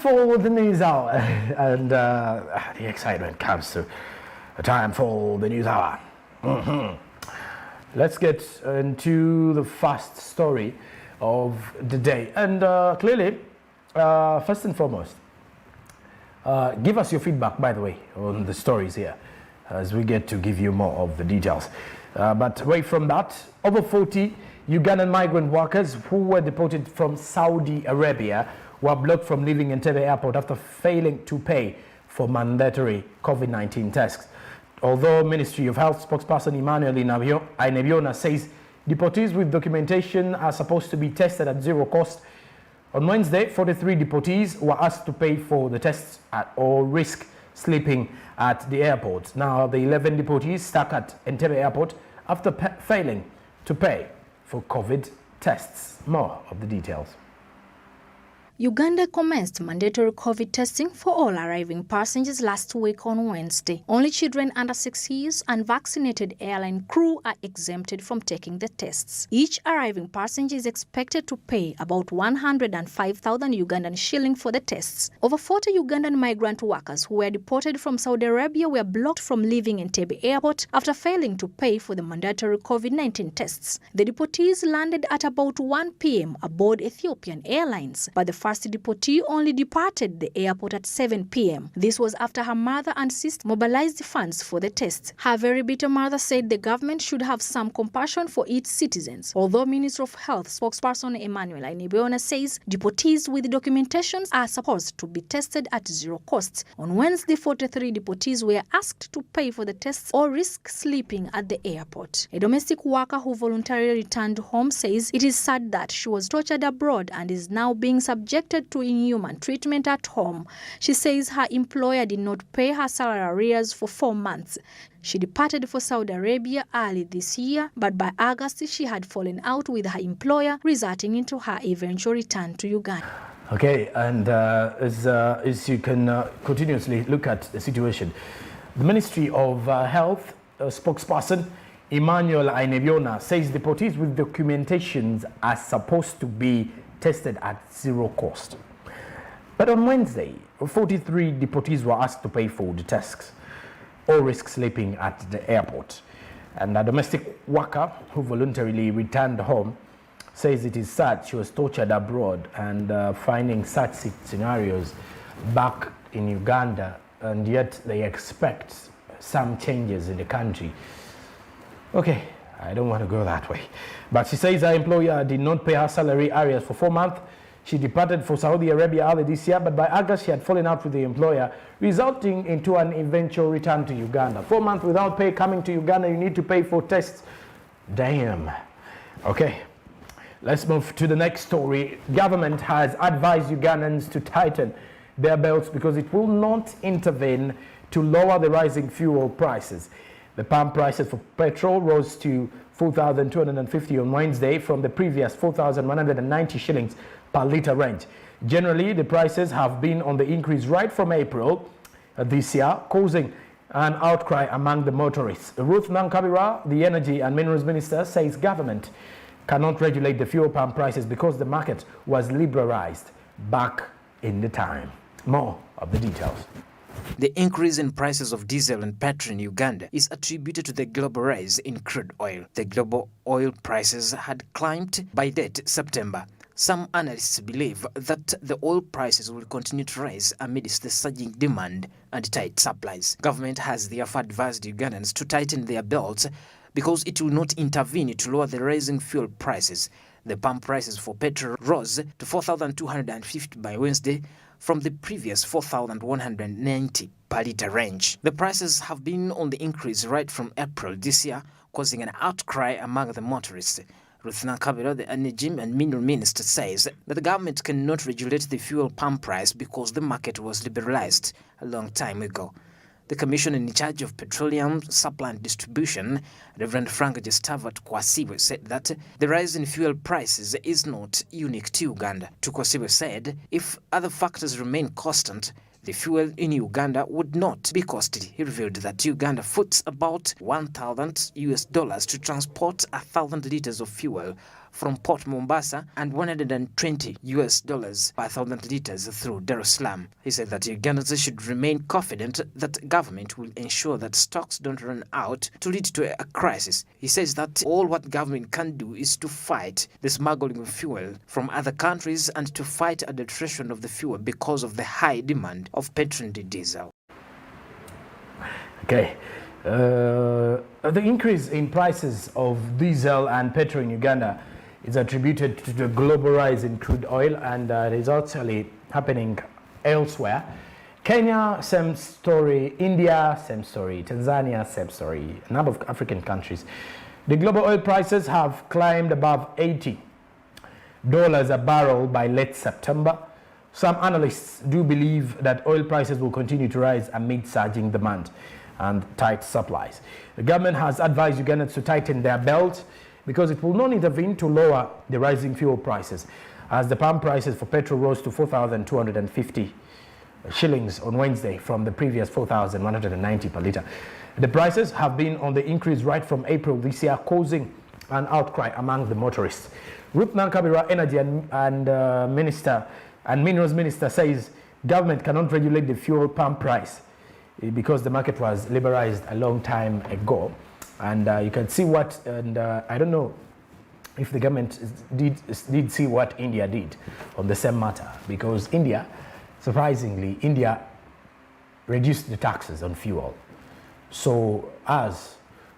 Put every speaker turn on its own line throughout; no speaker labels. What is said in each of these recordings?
for the news hour, and the excitement comes to a time for the news hour. Let's get into the first story of the day, and clearly, first and foremost, give us your feedback, by the way, on the stories here, as we get to give you more of the details. But away from that, over 40 Ugandan migrant workers who were deported from Saudi Arabia were blocked from leaving Entebbe Airport after failing to pay for mandatory COVID-19 tests. Although Ministry of Health spokesperson Emmanuel Ainebiona says deportees with documentation are supposed to be tested at zero cost, on Wednesday, 43 deportees were asked to pay for the tests or risk sleeping at the airport. Now, the 11 deportees stuck at Entebbe Airport after failing to pay for COVID tests. More of the details.
Uganda commenced mandatory COVID testing for all arriving passengers last week on Wednesday. Only children under 6 years and vaccinated airline crew are exempted from taking the tests. Each arriving passenger is expected to pay about 105,000 Ugandan shilling for the tests. Over 40 Ugandan migrant workers who were deported from Saudi Arabia were blocked from leaving Entebbe Airport after failing to pay for the mandatory COVID-19 tests. The deportees landed at about 1 p.m. aboard Ethiopian Airlines, but the first deportee only departed the airport at 7 p.m. This was after her mother and sister mobilized funds for the test. Her very bitter mother said the government should have some compassion for its citizens. Although Minister of Health spokesperson Emmanuel Ainebiona says deportees with documentations are supposed to be tested at zero cost. On Wednesday, 43 deportees were asked to pay for the tests or risk sleeping at the airport. A domestic worker who voluntarily returned home says it is sad that she was tortured abroad and is now being subjected to inhuman treatment at home. She says her employer did not pay her salary arrears for 4 months. She departed for Saudi Arabia early this year, but by August she had fallen out with her employer, resulting into her eventual return to Uganda.
Okay, and as you can continuously look at the situation, the Ministry of Health spokesperson Emmanuel Ainebiona says deportees with documentations are supposed to be tested at zero cost. But on Wednesday, 43 deportees were asked to pay for the tests or risk sleeping at the airport. And a domestic worker who voluntarily returned home says it is sad she was tortured abroad and finding such scenarios back in Uganda, and yet they expect some changes in the country. Okay, I don't want to go that way. But she says her employer did not pay her salary arrears for 4 months. She departed for Saudi Arabia early this year, but by August she had fallen out with the employer, resulting into an eventual return to Uganda. 4 months without pay, coming to Uganda, you need to pay for tests. Damn. Okay, let's move to the next story. Government has advised Ugandans to tighten their belts because it will not intervene to lower the rising fuel prices. The pump prices for petrol rose to 4,250 on Wednesday from the previous 4,190 shillings per litre range. Generally, the prices have been on the increase right from April this year, causing an outcry among the motorists. Ruth Nankabira, the Energy and Minerals Minister, says government cannot regulate the fuel pump prices because the market was liberalized back in the time. More of the details.
The increase in prices of diesel and petrol in Uganda is attributed to the global rise in crude oil. The global oil prices had climbed by late September. Some analysts believe that the oil prices will continue to rise amidst the surging demand and tight supplies. Government has therefore advised Ugandans to tighten their belts because it will not intervene to lower the rising fuel prices. The pump prices for petrol rose to 4,250 by Wednesday from the previous 4,190 per litre range. The prices have been on the increase right from April this year, causing an outcry among the motorists. Ruth Nankabira, the Energy and Mineral Minister, says that the government cannot regulate the fuel pump price because the market was liberalized a long time ago. The Commissioner in charge of Petroleum Supply and Distribution, Reverend Frank Gestavat Kwasiwe, said that the rise in fuel prices is not unique to Uganda. Kwasiwe said if other factors remain constant, the fuel in Uganda would not be costly. He revealed that Uganda foots about $1,000 to transport 1,000 liters of fuel from Port Mombasa and $120 per 1,000 liters through Dar es Salaam. He said that Ugandans should remain confident that government will ensure that stocks don't run out to lead to a crisis. He says that all what government can do is to fight the smuggling of fuel from other countries and to fight adulteration of the fuel because of the high demand of petrol and diesel.
Okay. The increase in prices of diesel and petrol in Uganda is attributed to the global rise in crude oil, and it is actually happening elsewhere. Kenya, same story. India, same story. Tanzania, same story. A number of African countries. The global oil prices have climbed above $80 a barrel by late September. Some analysts do believe that oil prices will continue to rise amid surging demand and tight supplies. The government has advised Ugandans to tighten their belt because it will not intervene to lower the rising fuel prices, as the pump prices for petrol rose to 4,250 shillings on Wednesday from the previous 4,190 per litre. The prices have been on the increase right from April this year, causing an outcry among the motorists. Ruth Nankabirwa, Energy and Minerals Minister, says government cannot regulate the fuel pump price because the market was liberalized a long time ago. And you can see what, and I don't know if the government did see what India did on the same matter, because surprisingly, India reduced the taxes on fuel so as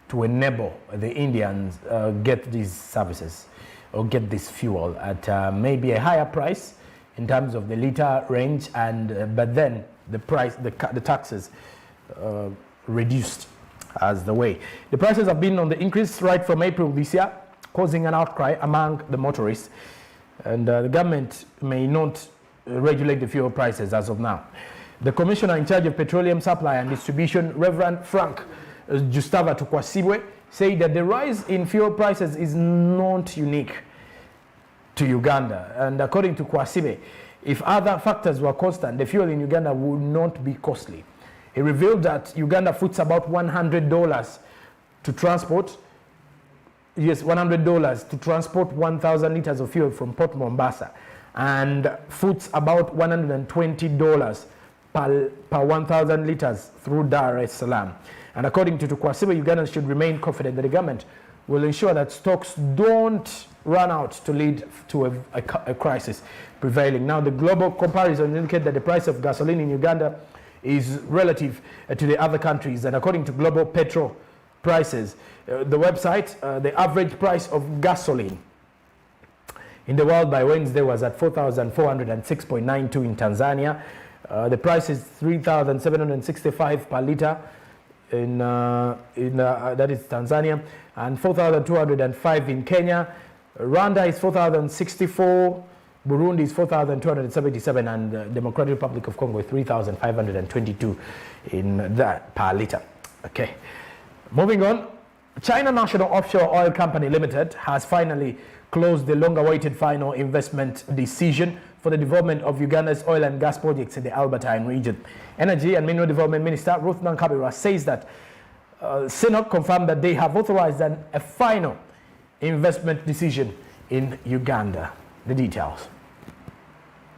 to enable the Indians get these services or get this fuel at maybe a higher price in terms of the liter range, and but then the price, the taxes reduced as the way. The prices have been on the increase right from April this year, causing an outcry among the motorists, and the government may not regulate the fuel prices as of now. The commissioner in charge of petroleum supply and distribution, Reverend Frank Gustava Tukwasibwe, said that the rise in fuel prices is not unique to Uganda, and according to Kwasibe, if other factors were constant, the fuel in Uganda would not be costly. He revealed that Uganda foots about $100 to transport, $100 to transport 1,000 liters of fuel from Port Mombasa, and foots about $120 per 1,000 liters through Dar es Salaam. And according to Tukwasibe, Ugandans should remain confident that the government will ensure that stocks don't run out to lead to a crisis prevailing. Now, the global comparisons indicate that the price of gasoline in Uganda is relative to the other countries, and according to global petrol prices, the website, the average price of gasoline in the world by Wednesday was at 4,406.92 in Tanzania. The price is 3,765 per liter in that is Tanzania, and 4,205 in Kenya. Rwanda is 4,064, Burundi is 4,277, and the Democratic Republic of Congo is 3,522 in that per liter. Okay, moving on. China National Offshore Oil Company Limited has finally closed the long-awaited final investment decision for the development of Uganda's oil and gas projects in the Albertine region. Energy and Mineral Development Minister Ruth Nankabirwa says that CNOOC confirmed that they have authorized a final investment decision in Uganda. The details.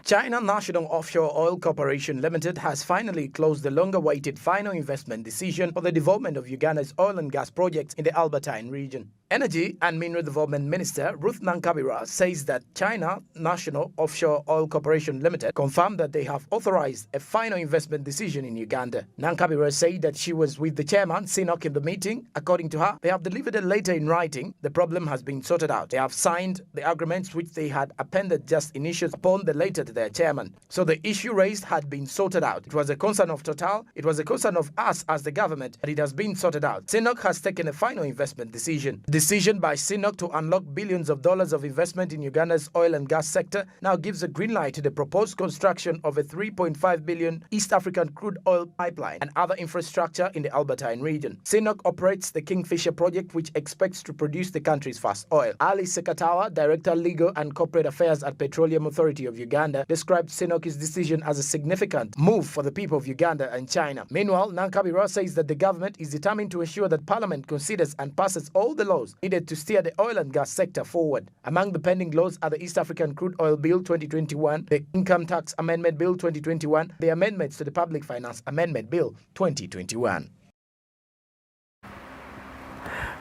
China National Offshore Oil Corporation Limited has finally closed the long-awaited final investment decision for the development of Uganda's oil and gas projects in the Albertine region. Energy and Mineral Development Minister Ruth Nankabirwa says that China National Offshore Oil Corporation Limited confirmed that they have authorized a final investment decision in Uganda. Nankabirwa said that she was with the chairman, CNOOC, in the meeting. According to her, they have delivered a letter in writing. The problem has been sorted out. They have signed the agreements which they had appended just initials upon the letter to their chairman. So the issue raised had been sorted out. It was a concern of Total. It was a concern of us as the government, but it has been sorted out. CNOOC has taken a final investment decision. Decision by CNOOC to unlock billions of dollars of investment in Uganda's oil and gas sector now gives a green light to the proposed construction of a $3.5 billion East African crude oil pipeline and other infrastructure in the Albertine region. CNOOC operates the Kingfisher project, which expects to produce the country's first oil. Ali Sekatawa, Director Legal and Corporate Affairs at Petroleum Authority of Uganda, described CNOOC's decision as a significant move for the people of Uganda and China. Meanwhile, Nankabirwa says that the government is determined to ensure that Parliament considers and passes all the laws laws needed to steer the oil and gas sector forward. Among the pending laws are the East African Crude Oil Bill 2021, the Income Tax Amendment Bill 2021, the amendments to the Public Finance Amendment Bill 2021.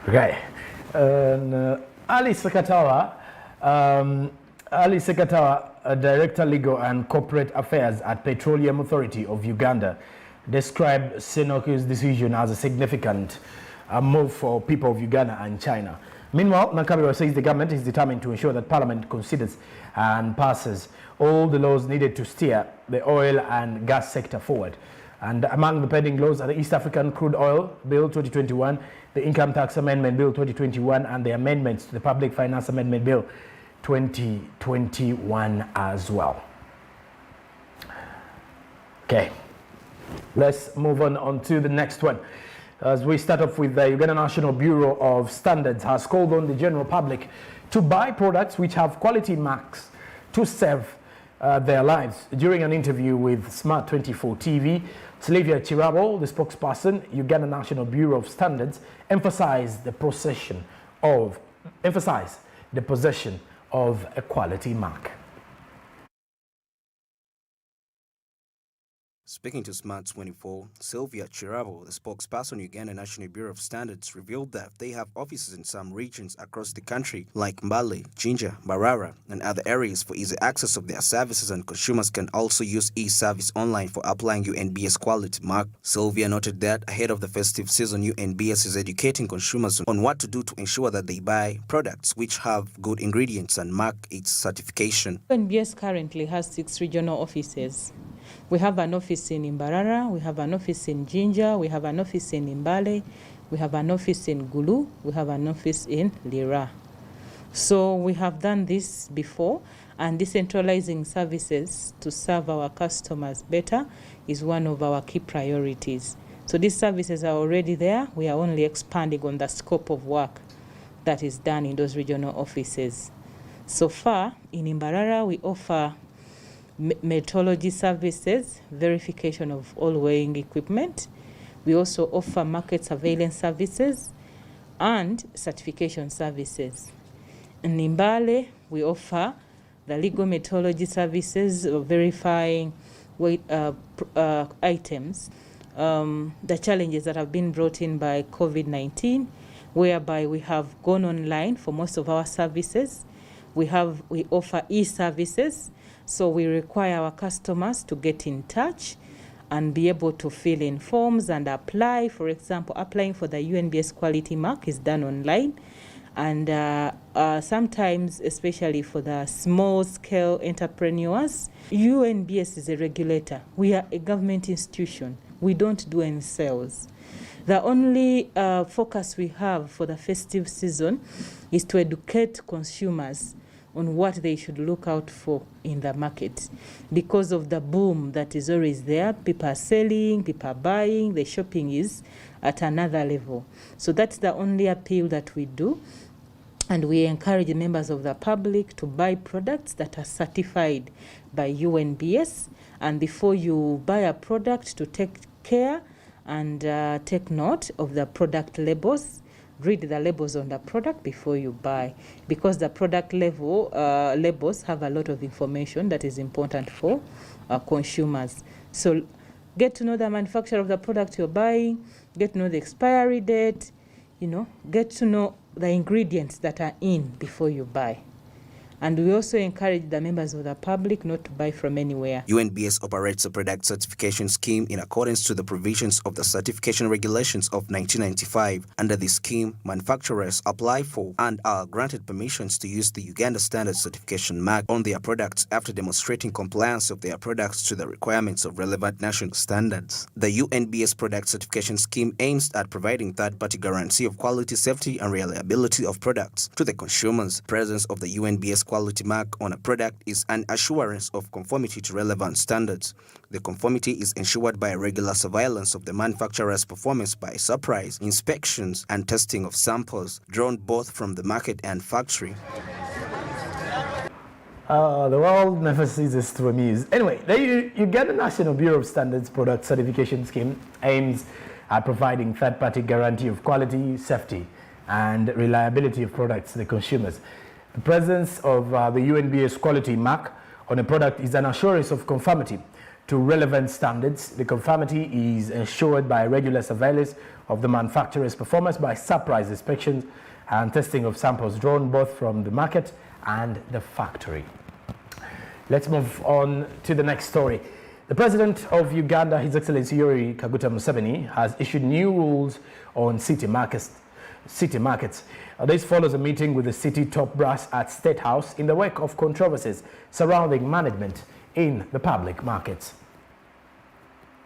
Okay. Ali Sekatawa, Director Legal and Corporate Affairs at Petroleum Authority of Uganda, described Senoku's decision as a significant move for people of Uganda and China. Meanwhile, Nakabirwa says the government is determined to ensure that Parliament considers and passes all the laws needed to steer the oil and gas sector forward. And among the pending laws are the East African Crude Oil Bill 2021, the Income Tax Amendment Bill 2021, and the amendments to the Public Finance Amendment Bill 2021 as well. Okay, let's move on to the next one. As we start off with the Uganda National Bureau of Standards has called on the general public to buy products which have quality marks to save their lives. During an interview with Smart 24 TV, Sylvia Chirabo, the spokesperson, Uganda National Bureau of Standards, emphasized the possession of a quality mark.
Speaking to Smart 24, Sylvia Chirabo, the spokesperson Uganda National Bureau of Standards, revealed that they have offices in some regions across the country like Mbale, Jinja, Mbarara, and other areas for easy access of their services, and consumers can also use e-service online for applying UNBS quality mark. Sylvia noted that ahead of the festive season, UNBS is educating consumers on what to do to ensure that they buy products which have good ingredients and mark its certification.
UNBS currently has 6 regional offices. We have an office in Mbarara, we have an office in Jinja, we have an office in Mbale, we have an office in Gulu, we have an office in Lira. So we have done this before, and decentralizing services to serve our customers better is one of our key priorities. So these services are already there. We are only expanding on the scope of work that is done in those regional offices. So far, in Mbarara, we offer metrology services, verification of all weighing equipment. We also offer market surveillance services and certification services. In Mbale, we offer the legal metrology services of verifying weight items, the challenges that have been brought in by COVID-19, whereby we have gone online for most of our services. We offer e-services. So we require our customers to get in touch and be able to fill in forms and apply. For example, applying for the UNBS quality mark is done online. And sometimes, especially for the small-scale entrepreneurs, UNBS is a regulator. We are a government institution. We don't do any sales. The only focus we have for the festive season is to educate consumers on what they should look out for in the market. Because of the boom that is always there, people are selling, people are buying, the shopping is at another level. So that's the only appeal that we do. And we encourage members of the public to buy products that are certified by UNBS. And before you buy a product, to take care and take note of the product labels. Read the labels on the product before you buy, because the product labels have a lot of information that is important for consumers. So get to know the manufacturer of the product you're buying, get to know the expiry date, get to know the ingredients that are in before you buy. And we also encourage the members of the public not to buy from anywhere.
UNBS operates a product certification scheme in accordance to the provisions of the Certification Regulations of 1995. Under this scheme, manufacturers apply for and are granted permissions to use the Uganda Standard Certification mark on their products after demonstrating compliance of their products to the requirements of relevant national standards. The UNBS product certification scheme aims at providing third-party guarantee of quality, safety, and reliability of products to the consumers. Presence of the UNBS quality mark on a product is an assurance of conformity to relevant standards. The conformity is ensured by regular surveillance of the manufacturer's performance by surprise inspections and testing of samples drawn both from the market and factory.
The world never ceases to amuse. Anyway, the Uganda National Bureau of Standards Product Certification Scheme aims at providing third-party guarantee of quality, safety, and reliability of products to the consumers. The presence of the UNBA's quality mark on a product is an assurance of conformity to relevant standards. The conformity is ensured by regular surveillance of the manufacturer's performance by surprise inspections and testing of samples drawn both from the market and the factory. Let's move on to the next story. The President of Uganda, His Excellency Yoweri Kaguta Museveni, has issued new rules on city markets. This follows a meeting with the city top brass at State House in the wake of controversies surrounding management in the public markets.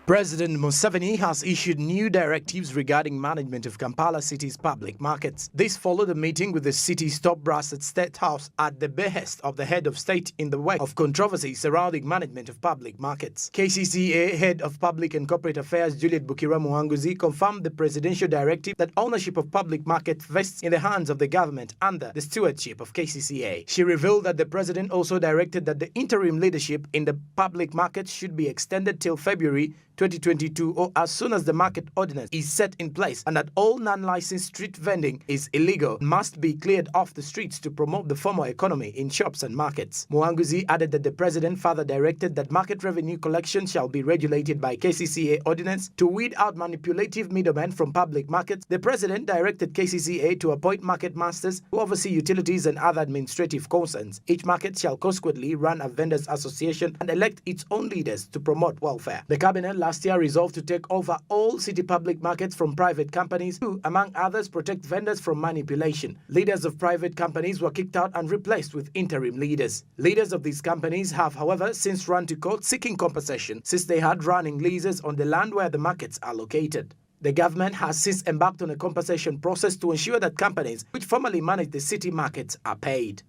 President Museveni has issued new directives regarding management of Kampala City's public markets. This followed a meeting with the city's top brass at State House at the behest of the head of state in the wake of controversy surrounding management of public markets. KCCA Head of Public and Corporate Affairs Juliet Bukira Muhanguzi confirmed the presidential directive that ownership of public market vests in the hands of the government under the stewardship of KCCA. She revealed that the president also directed that the interim leadership in the public market should be extended till February 2022 or as soon as the market ordinance is set in place, and that all non-licensed street vending is illegal must be cleared off the streets to promote the formal economy in shops and markets. Muhanguzi added that the president further directed that market revenue collection shall be regulated by KCCA ordinance to weed out manipulative middlemen from public markets. The president directed KCCA to appoint market masters who oversee utilities and other administrative concerns. Each market shall consequently run a vendors association and elect its own leaders to promote welfare. The cabinet last year resolved to take over all city public markets from private companies to, among others, protect vendors from manipulation. Leaders of private companies were kicked out and replaced with interim leaders. Leaders of these companies have, however, since run to court seeking compensation since they had running leases on the land where the markets are located. The government has since embarked on a compensation process to ensure that companies which formerly manage the city markets are paid.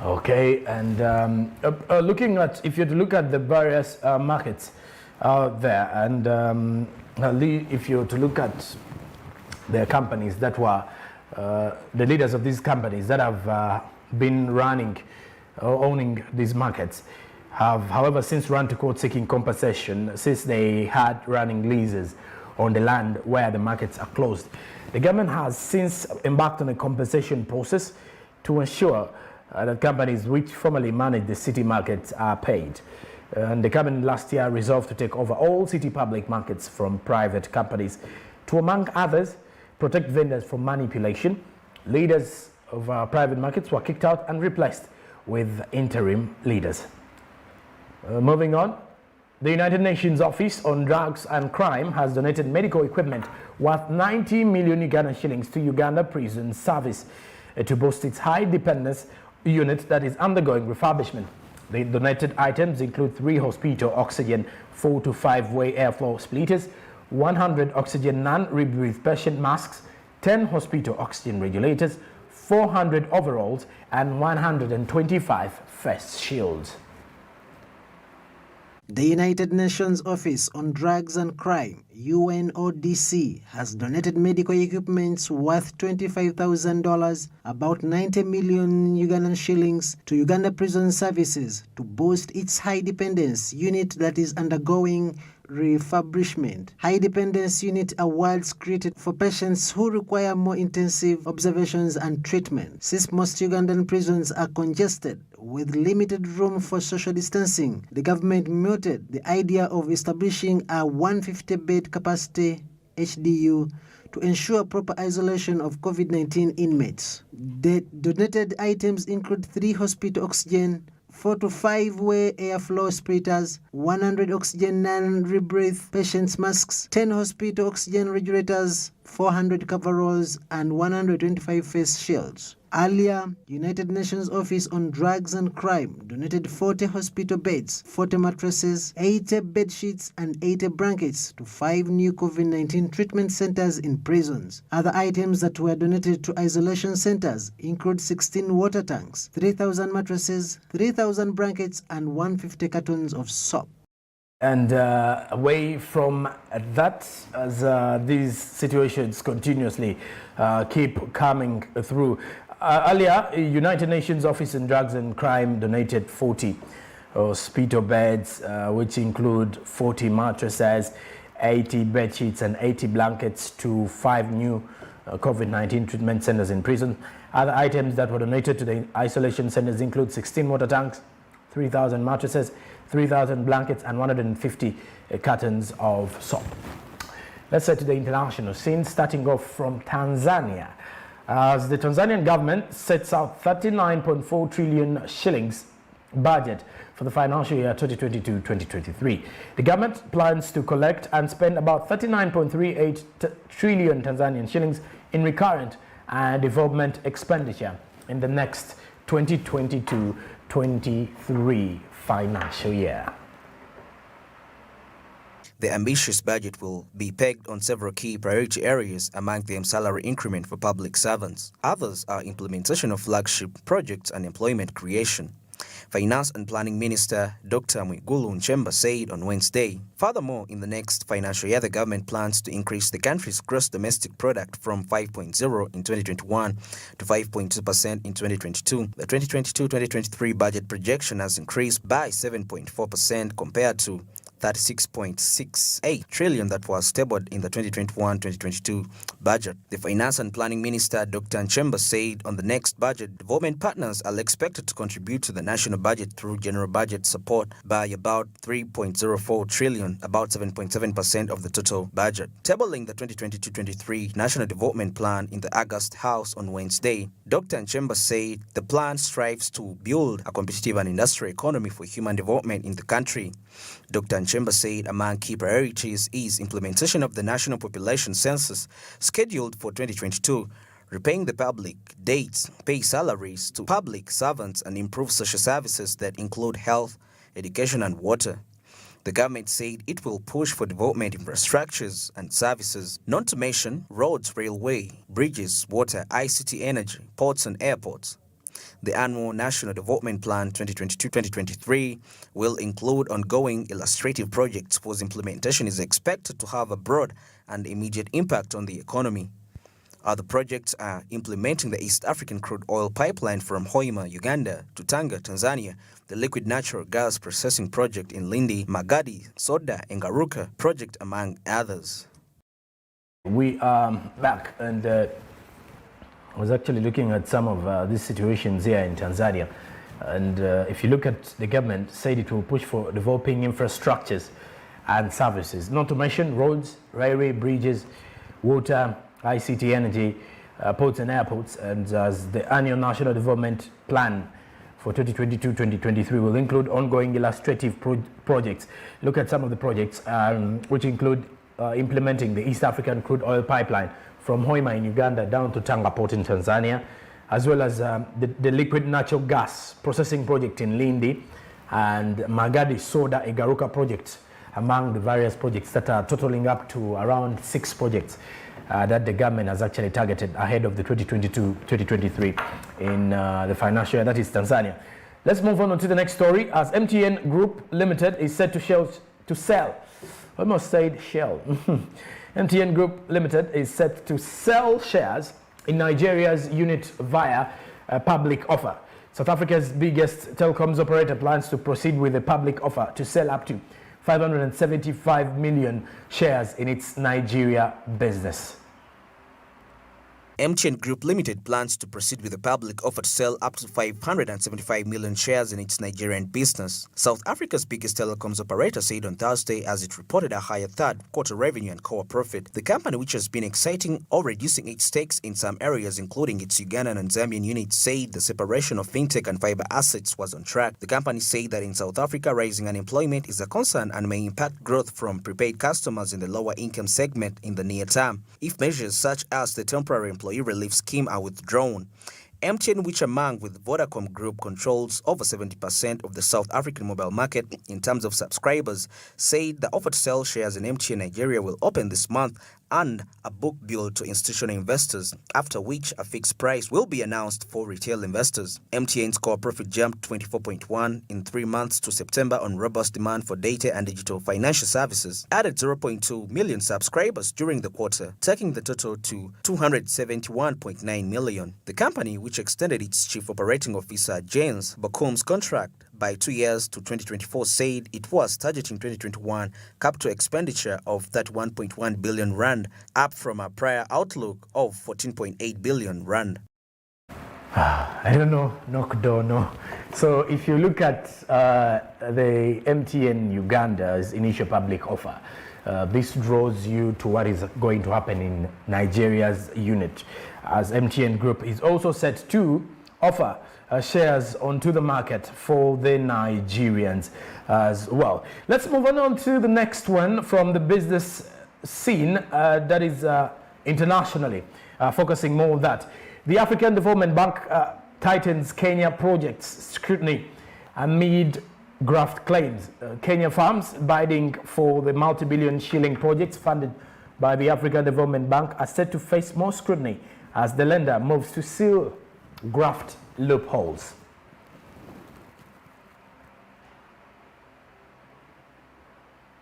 Okay, and if you look at the various markets out there, and if you to look at the companies that were the leaders of these companies that have been running or owning these markets have, however, since run to court seeking compensation since they had running leases on the land where the markets are closed. The government has since embarked on a compensation process to ensure that companies which formerly manage the city markets are paid. And the cabinet last year resolved to take over all city public markets from private companies to, among others, protect vendors from manipulation. Leaders of private markets were kicked out and replaced with interim leaders. Moving on, the United Nations Office on Drugs and Crime has donated medical equipment worth 90 million Ugandan shillings to Uganda Prison Service to boost its high dependence unit that is undergoing refurbishment. The donated items include 3 hospital oxygen 4 to 5-way airflow splitters, 100 oxygen non-rebreathe patient masks, 10 hospital oxygen regulators, 400 overalls, and 125 face shields.
The United Nations Office on Drugs and Crime, UNODC, has donated medical equipment worth $25,000, about 90 million Ugandan shillings, to Uganda Prison Services to boost its high dependence unit that is undergoing refurbishment. High dependence unit awards created for patients who require more intensive observations and treatment. Since most Ugandan prisons are congested with limited room for social distancing, the government mooted the idea of establishing a 150-bed capacity HDU to ensure proper isolation of COVID-19 inmates. The donated items include 3 hospital oxygen, 4 to 5-way airflow splitters, 100 oxygen non-rebreathe patients masks, 10 hospital oxygen regulators, 400 coveralls, and 125 face shields. Earlier, United Nations Office on Drugs and Crime donated 40 hospital beds, 40 mattresses, 80 bed sheets, and 80 blankets to 5 new COVID-19 treatment centers in prisons. Other items that were donated to isolation centers include 16 water tanks, 3,000 mattresses, 3,000 blankets, and 150 cartons of soap.
And away from that, as these situations continuously keep coming through, earlier, United Nations Office on Drugs and Crime donated 40 hospital beds, which include 40 mattresses, 80 bed sheets, and 80 blankets to 5 new COVID-19 treatment centers in prison. Other items that were donated to the isolation centers include 16 water tanks, 3,000 mattresses, 3,000 blankets, and 150 cartons of soap. Let's say to the international scene, starting off from Tanzania. As the Tanzanian government sets out 39.4 trillion shillings budget for the financial year 2022-2023. The government plans to collect and spend about 39.38 trillion Tanzanian shillings in recurrent and development expenditure in the next 2022-23 financial year.
The ambitious budget will be pegged on several key priority areas, among them salary increment for public servants. Others are implementation of flagship projects and employment creation. Finance and Planning Minister Dr. Mwigulu Nchemba said on Wednesday. Furthermore, in the next financial year, the government plans to increase the country's gross domestic product from 5.0 in 2021 to 5.2% in 2022. The 2022-2023 budget projection has increased by 7.4% compared to 36.68 trillion that was tabled in the 2021-2022 budget. The Finance and Planning Minister Dr. Nchemba said on the next budget, development partners are expected to contribute to the national budget through general budget support by about 3.04 trillion, about 7.7% of the total budget. Tabling the 2022-23 National Development Plan in the August House on Wednesday, Dr. Nchemba said the plan strives to build a competitive and industrial economy for human development in the country. Dr. Nchemba said among key priorities is implementation of the National Population Census scheduled for 2022, repaying the public debts, pay salaries to public servants, and improve social services that include health, education, and water. The government said it will push for development infrastructures and services, not to mention roads, railway, bridges, water, ICT, energy, ports, and airports. The annual National Development Plan 2022-2023 will include ongoing illustrative projects whose implementation is expected to have a broad and immediate impact on the economy. Other projects are implementing the East African crude oil pipeline from Hoima, Uganda to Tanga, Tanzania, the liquid natural gas processing project in Lindi, Magadi, Soda, and Garuka project, among others.
We are back, and I was actually looking at some of these situations here in Tanzania. And if you look at the government, said it will push for developing infrastructures and services, not to mention roads, railway, bridges, water, ICT, energy, ports and airports. And as the annual National Development Plan for 2022-2023 will include ongoing illustrative projects. Look at some of the projects which include implementing the East African crude oil pipeline from Hoima in Uganda down to Tanga Port in Tanzania, as well as the liquid natural gas processing project in Lindi and Magadi Soda Igaruka project, among the various projects that are totaling up to around 6 projects that the government has actually targeted ahead of the 2022-2023 in the financial year, that is Tanzania. Let's move on to the next story, as MTN Group Limited is set to sell. Almost said Shell. MTN Group Limited is set to sell shares in Nigeria's unit via a public offer. South Africa's biggest telecoms operator plans to proceed with a public offer to sell up to 575 million shares in its Nigeria business.
MTN Group Limited plans to proceed with a public offer to sell up to 575 million shares in its Nigerian business. South Africa's biggest telecoms operator said on Thursday, as it reported a higher third-quarter revenue and core profit. The company, which has been exiting or reducing its stakes in some areas, including its Ugandan and Zambian units, said the separation of fintech and fiber assets was on track. The company said that in South Africa, rising unemployment is a concern and may impact growth from prepaid customers in the lower income segment in the near term, if measures such as the temporary employee relief scheme are withdrawn. MTN, which among with Vodacom Group controls over 70% of the South African mobile market in terms of subscribers, said the offer to sell shares in MTN Nigeria will open this month and a book build to institutional investors, after which a fixed price will be announced for retail investors. MTN's core profit jumped 24.1% in 3 months to September on robust demand for data and digital financial services, added 0.2 million subscribers during the quarter, taking the total to 271.9 million. The company, which extended its chief operating officer James Bokum's contract by 2 years to 2024 said it was targeting 2021 capital expenditure of 31.1 billion rand, up from a prior outlook of 14.8 billion rand.
I don't know, no. So if you look at the MTN Uganda's initial public offer, this draws you to what is going to happen in Nigeria's unit, as MTN Group is also set to offer shares onto the market for the Nigerians as well. Let's move on to the next one from the business scene that is internationally, focusing more on that. The African Development Bank tightens Kenya projects scrutiny amid graft claims. Kenya farms bidding for the multi-billion shilling projects funded by the African Development Bank are set to face more scrutiny as the lender moves to seal graft loopholes.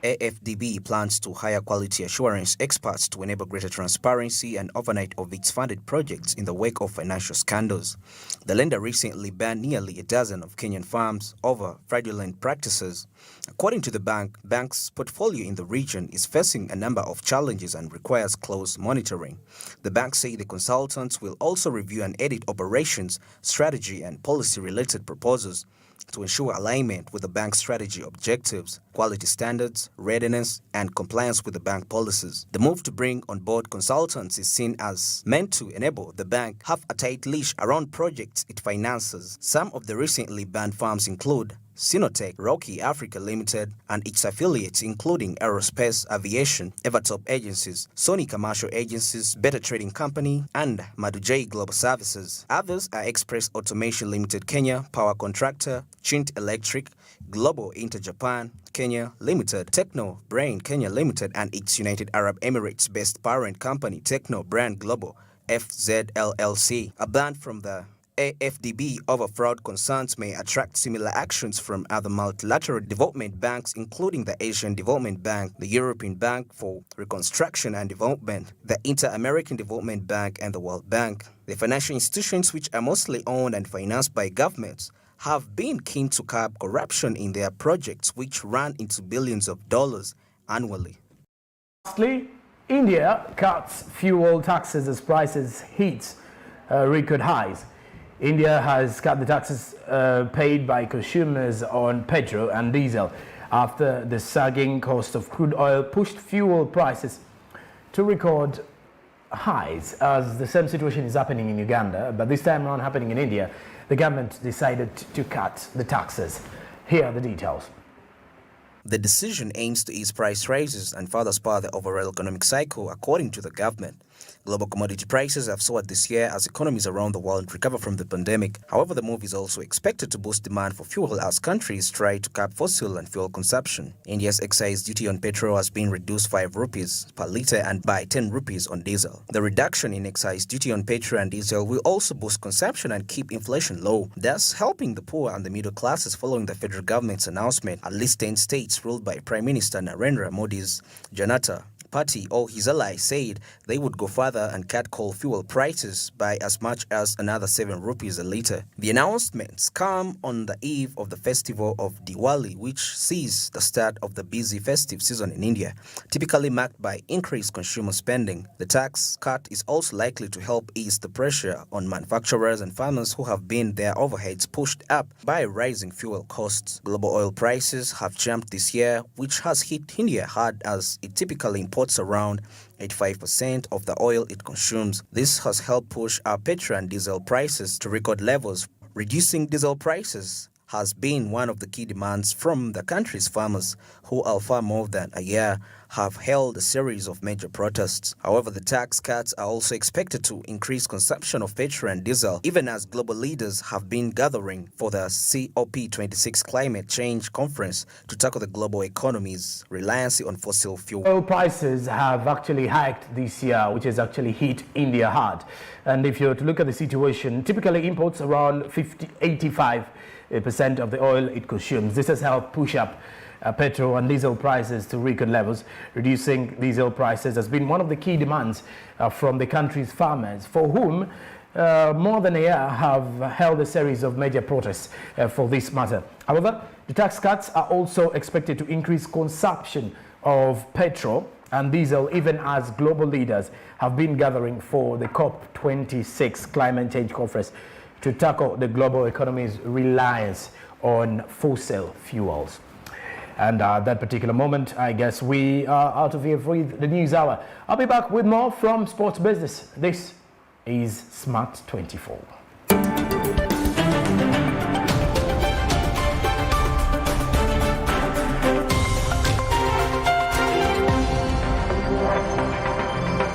AFDB plans to hire quality assurance experts to enable greater transparency and oversight of its funded projects in the wake of financial scandals. The lender recently banned nearly a dozen of Kenyan firms over fraudulent practices. According to the bank's portfolio in the region is facing a number of challenges and requires close monitoring. The bank said the consultants will also review and edit operations, strategy, and policy-related proposals to ensure alignment with the bank's strategy objectives, quality standards, readiness, and compliance with the bank policies. The move to bring on board consultants is seen as meant to enable the bank have a tight leash around projects it finances. Some of the recently banned firms include Sinotech, Rocky Africa Limited, and its affiliates including Aerospace Aviation, Evertop Agencies, Sony Commercial Agencies, Better Trading Company, and Madujay Global Services. Others are Express Automation Limited Kenya, Power Contractor, Chint Electric, Global Inter-Japan Kenya Limited, Techno Brain Kenya Limited, and its United Arab Emirates-based parent company Techno Brand Global, FZLLC. A ban from the AFDB over fraud concerns may attract similar actions from other multilateral development banks, including the Asian Development Bank, the European Bank for Reconstruction and Development, the Inter-American Development Bank, and the World Bank. The financial institutions, which are mostly owned and financed by governments, have been keen to curb corruption in their projects, which run into billions of dollars annually.
Lastly, India cuts fuel taxes as prices hit record highs. India has cut the taxes paid by consumers on petrol and diesel after the sagging cost of crude oil pushed fuel prices to record highs. As the same situation is happening in Uganda, but this time around happening in India, the government decided to cut the taxes. Here are the details.
The decision aims to ease price rises and further spur the overall economic cycle, according to the government. Global commodity prices have soared this year as economies around the world recover from the pandemic. However, the move is also expected to boost demand for fuel as countries try to curb fossil and fuel consumption. India's excise duty on petrol has been reduced 5 rupees per litre and by 10 rupees on diesel. The reduction in excise duty on petrol and diesel will also boost consumption and keep inflation low, thus helping the poor and the middle classes following the federal government's announcement. At least 10 states ruled by Prime Minister Narendra Modi's Janata Party or his allies said they would go further and cut coal fuel prices by as much as another 7 rupees a litre. The announcements come on the eve of the festival of Diwali, which sees the start of the busy festive season in India, typically marked by increased consumer spending. The tax cut is also likely to help ease the pressure on manufacturers and farmers who have been their overheads pushed up by rising fuel costs. Global oil prices have jumped this year, which has hit India hard as it typically imports around 85% of the oil it consumes. This has helped push our petrol and diesel prices to record levels. Reducing diesel prices has been one of the key demands from the country's farmers, who for more than a year have held a series of major protests. However, the tax cuts are also expected to increase consumption of petrol and diesel, even as global leaders have been gathering for the COP26 climate change conference to tackle the global economy's reliance on fossil fuel.
Oil prices have actually hiked this year, which has actually hit India hard. And if you're to look at the situation, typically imports around 85% of the oil it consumes. This has helped push up petrol and diesel prices to record levels. Reducing diesel prices has been one of the key demands from the country's farmers, for whom more than a year, have held a series of major protests for this matter. However, the tax cuts are also expected to increase consumption of petrol and diesel, even as global leaders have been gathering for the COP26 climate change conference to tackle the global economy's reliance on fossil fuels. And at that particular moment, I guess we are out of here for the news hour. I'll be back with more from Sports Business. This is Smart 24.